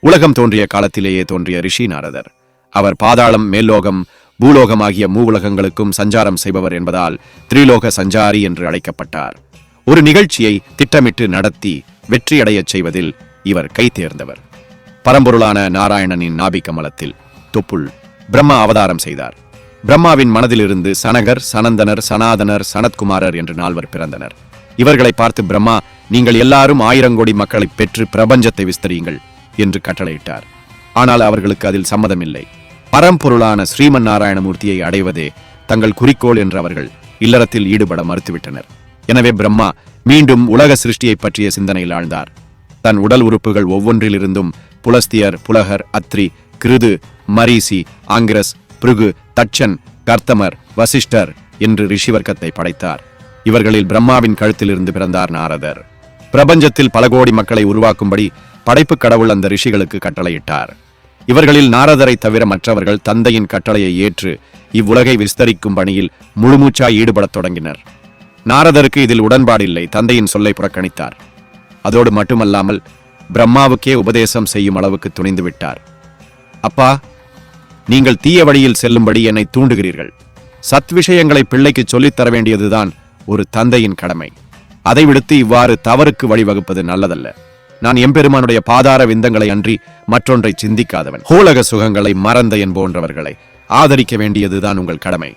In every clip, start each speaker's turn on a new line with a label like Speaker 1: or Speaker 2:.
Speaker 1: உலகம் தோன்றிய காலத்திலேயே தோன்றிய ரிஷி நாரதர். அவர் பாதாளம், மேல்லோகம், பூலோகம் ஆகிய மூவுலகங்களுக்கும் சஞ்சாரம் செய்பவர் என்பதால் திரிலோக சஞ்சாரி என்று அழைக்கப்பட்டார். ஒரு நிகழ்ச்சியை திட்டமிட்டு நடத்தி வெற்றியடையச் செய்வதில் இவர் கை தேர்ந்தவர். பரம்பொருளான நாராயணனின் நாபி கமலத்தில் தொப்புள் பிரம்மா அவதாரம் செய்தார். பிரம்மாவின் மனதிலிருந்து சனகர், சனந்தனர், சனாதனர், சனத்குமாரர் என்று 4 பிறந்தனர். இவர்களை பார்த்து பிரம்மா, நீங்கள் எல்லாரும் 1000 கோடி மக்களை பெற்று பிரபஞ்சத்தை விஸ்தரியுங்கள் என்று கட்டளையிட்டார். ஆனால் அவர்களுக்கு அதில் சம்மதமில்லை. பரம்பொருளான ஸ்ரீமன் நாராயணமூர்த்தியை அடைவதே தங்கள் குறிக்கோள் என்று அவர்கள் இல்லறத்தில் ஈடுபட மறுத்துவிட்டனர். எனவே பிரம்மா மீண்டும் உலக சிருஷ்டியை பற்றிய சிந்தனையில் ஆழ்ந்தார். தன் உடல் உறுப்புகள் ஒவ்வொன்றிலிருந்தும் புலஸ்தியர், புலகர், அத்ரி, கிருது, மரீசி, ஆங்கிரஸ், பிருகு, தட்சன், கர்த்தமர், வசிஷ்டர் என்று ரிஷிவர்க்கத்தை படைத்தார். இவர்களில் பிரம்மாவின் கழுத்திலிருந்து பிறந்தார் நாரதர். பிரபஞ்சத்தில் பல கோடி மக்களை உருவாக்கும்படி படைப்பு கடவுள் அந்த ரிஷிகளுக்கு கட்டளையிட்டார். இவர்களில் நாரதரை தவிர மற்றவர்கள் தந்தையின் கட்டளையை ஏற்று இவ்வுலகை விஸ்தரிக்கும் பணியில் முழுமூச்சாய் ஈடுபடத் தொடங்கினர். நாரதருக்கு இதில் உடன்பாடில்லை. தந்தையின் சொல்லை புறக்கணித்தார். அதோடு மட்டுமல்லாமல் பிரம்மாவுக்கே உபதேசம் செய்யும் அளவுக்கு துணிந்து விட்டார். அப்பா, நீங்கள் தீய வழியில் செல்லும்படி என்னை தூண்டுகிறீர்கள். சத் விஷயங்களை பிள்ளைக்கு சொல்லித்தர வேண்டியதுதான் ஒரு தந்தையின் கடமை. அதை விடுத்து இவ்வாறு தவறுக்கு வழிவகுப்பது நல்லதல்ல. நான் எம்பெருமானுடைய பாதார விந்தங்களை அன்றி மற்றொன்றை சிந்திக்காதவன். ஹோலக சுகங்களை மறந்த என் போன்றவர்களை ஆதரிக்க வேண்டியதுதான் உங்கள் கடமை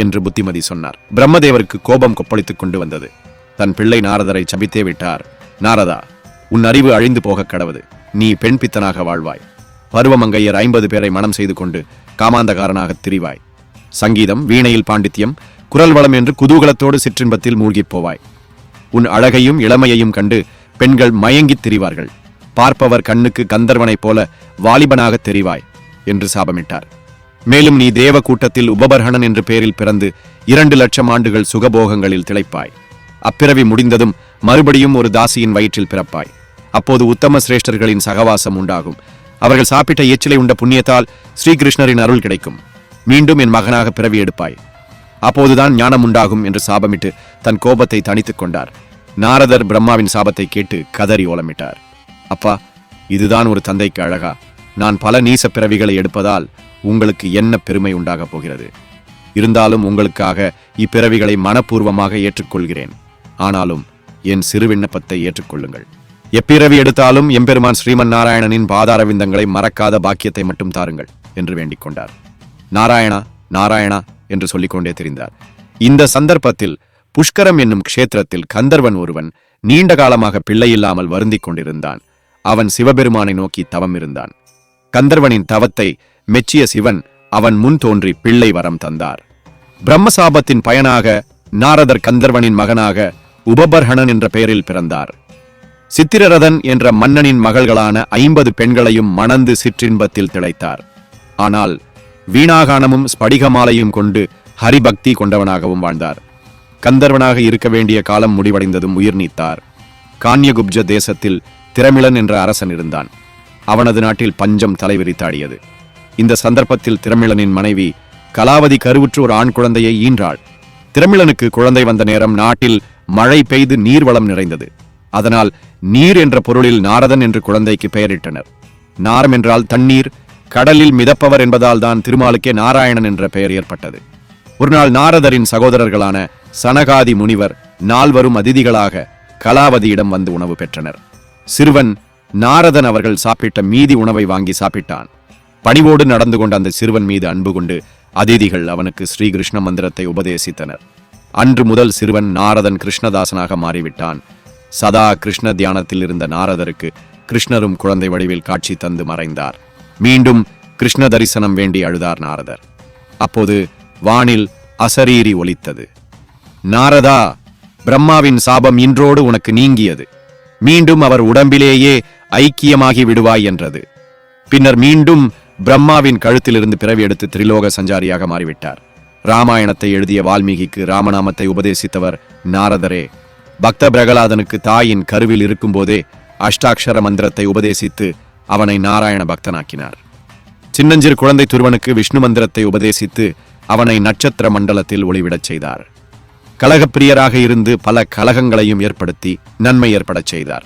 Speaker 1: என்று புத்திமதி சொன்னார். பிரம்மதேவருக்கு கோபம் கொப்பளித்துக் கொண்டு வந்தது. தன் பிள்ளை நாரதரை சபித்தே விட்டார். நாரதா, உன் அறிவு அழிந்து போக கடவுது. நீ பெண் பித்தனாக வாழ்வாய். பருவமங்கையர் 50 பேரை மனம் செய்து கொண்டு காமாந்தகாரனாக திரிவாய். சங்கீதம், வீணையில் பாண்டித்யம், குரல் வளம் என்று குதூகலத்தோடு சிற்றின்பத்தில் மூழ்கிப் போவாய். உன் அழகையும் இளமையையும் கண்டு பெண்கள் மயங்கித் திரிவார்கள். பார்ப்பவர் கண்ணுக்கு கந்தர்வனைப் போல வாலிபனாக தெரிவாய் என்று சாபமிட்டார். மேலும் நீ தேவ கூட்டத்தில் உபபர்ஹணன் என்ற பெயரில் பிறந்து 2 லட்சம் ஆண்டுகள் சுகபோகங்களில் திளைப்பாய். அப்பிறவி முடிந்ததும் மறுபடியும் ஒரு தாசியின் வயிற்றில் பிறப்பாய். அப்போது உத்தம சிரேஷ்டர்களின் சகவாசம் உண்டாகும். அவர்கள் சாப்பிட்ட எச்சிலை உண்ட புண்ணியத்தால் ஸ்ரீகிருஷ்ணரின் அருள் கிடைக்கும். மீண்டும் என் மகனாக பிறவி எடுப்பாய். அப்போதுதான் ஞானம் உண்டாகும் என்று சாபமிட்டு தன் கோபத்தை தணித்துக் கொண்டார். நாரதர் பிரம்மாவின் சாபத்தை கேட்டு கதறி ஓலமிட்டார். அப்பா, இதுதான் ஒரு தந்தைக்கு அழகா? நான் பல நீச பிறவிகளை எடுப்பதால் உங்களுக்கு என்ன பெருமை உண்டாகப் போகிறது? இருந்தாலும் உங்களுக்காக இப்பிறவிகளை மனப்பூர்வமாக ஏற்றுக்கொள்கிறேன். ஆனாலும் என் சிறு விண்ணப்பத்தை ஏற்றுக்கொள்ளுங்கள். எப்பிறவி எடுத்தாலும் எம்பெருமான் ஸ்ரீமன் நாராயணனின் பாதார விந்தங்களை மறக்காத பாக்கியத்தை மட்டும் தாருங்கள் என்று வேண்டிக் கொண்டார். நாராயணா, நாராயணா என்று சொல்லிக்கொண்டே தெரிந்தார். இந்த சந்தர்ப்பத்தில் புஷ்கரம் என்னும் க்ஷேத்திரத்தில் கந்தர்வன் ஒருவன் நீண்ட காலமாக பிள்ளையில்லாமல் வருந்திக் கொண்டிருந்தான். அவன் சிவபெருமானை நோக்கி தவம் இருந்தான். கந்தர்வனின் தவத்தை மெச்சிய சிவன் அவன் முன் தோன்றி பிள்ளை வரம் தந்தார். பிரம்மசாபத்தின் பயனாக நாரதர் கந்தர்வனின் மகனாக உபபர்ஹணன் என்ற பெயரில் பிறந்தார். சித்திரரதன் என்ற மன்னனின் மகள்களான 50 பெண்களையும் மணந்து சிற்றின்பத்தில் திளைத்தார். ஆனால் வீணாகானமும் ஸ்படிகமாலையும் கொண்டு ஹரிபக்தி கொண்டவனாகவும் வாழ்ந்தார். கந்தர்வனாக இருக்க வேண்டிய காலம் முடிவடைந்ததும் உயிர் நீத்தார். கான்யகுப்ஜ தேசத்தில் திரமிழன் என்ற அரசன் இருந்தான். அவனது நாட்டில் பஞ்சம் தலைவிரித்தாடியது. இந்த சந்தர்ப்பத்தில் திரமிழனின் மனைவி கலாவதி கருவுற்று ஒரு ஆண் குழந்தையை ஈன்றாள். திரமிழனுக்கு குழந்தை வந்த நேரம் நாட்டில் மழை பெய்து நீர்வளம் நிறைந்தது. அதனால் நீர் என்ற பொருளில் நாரதன் என்று குழந்தைக்கு பெயரிட்டனர். நாரம் என்றால் தண்ணீர், கடலில் மிதப்பவர் என்பதால் தான் திருமாலுக்கே நாராயணன் என்ற பெயர் ஏற்பட்டது. ஒரு நாள் நாரதரின் சகோதரர்களான சனகாதி முனிவர் 4 அதிதிகளாக கலாவதியிடம் வந்து உணவு பெற்றனர். சிறுவன் நாரதன் அவர்கள் சாப்பிட்ட மீதி உணவை வாங்கி சாப்பிட்டான். பணிவோடு நடந்து கொண்ட அந்த சிறுவன் மீது அன்பு கொண்டு அதிதிகள் அவனுக்கு ஸ்ரீகிருஷ்ண மந்திரத்தை உபதேசித்தனர். அன்று முதல் சிறுவன் நாரதன் கிருஷ்ணதாசனாக மாறிவிட்டான். சதா கிருஷ்ண தியானத்தில் இருந்த நாரதருக்கு கிருஷ்ணரும் குழந்தை வடிவில் காட்சி தந்து மறைந்தார். மீண்டும் கிருஷ்ண தரிசனம் வேண்டி அழுதார் நாரதர். அப்போது வானில் அசரீரி ஒலித்தது. நாரதா, பிரம்மாவின் சாபம் இன்றோடு உனக்கு நீங்கியது. மீண்டும் அவர் உடம்பிலேயே ஐக்கியமாகி விடுவாய் என்றது. பின்னர் மீண்டும் பிரம்மாவின் கழுத்திலிருந்து பிறவி எடுத்து திரிலோக சஞ்சாரியாக மாறிவிட்டார். ராமாயணத்தை எழுதிய வால்மீகிக்கு ராமநாமத்தை உபதேசித்தவர் நாரதரே. பக்த பிரகலாதனுக்கு தாயின் கருவில் இருக்கும்போதே அஷ்டாட்சர மந்திரத்தை உபதேசித்து அவனை நாராயண பக்தனாக்கினார். சின்னஞ்சிறு குழந்தை துருவனுக்கு விஷ்ணு மந்திரத்தை உபதேசித்து அவனை நட்சத்திர மண்டலத்தில் ஒளிவிடச் செய்தார். கலகப்பிரியராக இருந்து பல கலகங்களையும் ஏற்படுத்தி நன்மை ஏற்படச் செய்தார்.